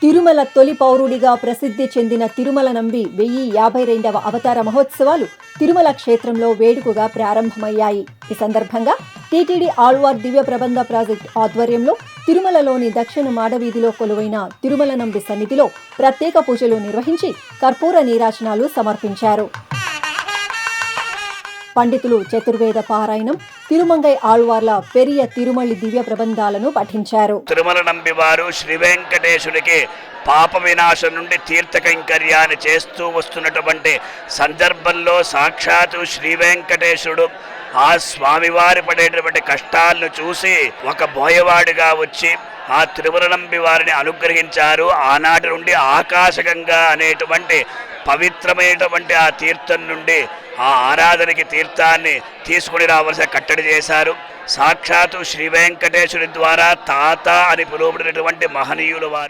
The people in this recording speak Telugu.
తిరుమల తొలి పౌరుడిగా ప్రసిద్ధి చెందిన తిరుమల నంబి 1052వ అవతార మహోత్సవాలు తిరుమల క్షేత్రంలో వేడుకగా ప్రారంభమయ్యాయి. ఈ సందర్భంగా టీటీడీ ఆళ్వార్ దివ్య ప్రబంధ ప్రాజెక్ట్ ఆధ్వర్యంలో తిరుమలలోని దక్షిణ మాడవీధిలో కొలువైన తిరుమల నంబి సన్నిధిలో ప్రత్యేక పూజలు నిర్వహించి కర్పూర నీరాజనాలు సమర్పించారు. పండితులు చతుర్వేద పారాయణం, తిరుమంగై ఆళ్వార్ల పెరియ తిరుమలి దివ్య ప్రబంధాలను పఠించారు. తిరుమల నంబి వారు శ్రీ వెంకటేశుడికి పాప వినాశం నుండి తీర్థ కైంకర్యాన్ని చేస్తూ వస్తున్నటువంటి సందర్భంలో సాక్షాత్తు శ్రీ వెంకటేశుడు ఆ స్వామివారి పడేటువంటి కష్టాలను చూసి ఒక బోయవాడిగా వచ్చి ఆ తిరుమల నంబి వారిని అనుగ్రహించారు. ఆనాటి నుండి ఆకాశగంగా అనేటువంటి పవిత్రమైనటువంటి ఆ తీర్థం నుండి ఆ ఆరాధనకి తీర్థాన్ని తీసుకుని రావాల్సిన కట్టడి చేశారు. సాక్షాత్తు శ్రీ వెంకటేశ్వరి ద్వారా తాత అని పిలువబడినటువంటి మహనీయులు వారు.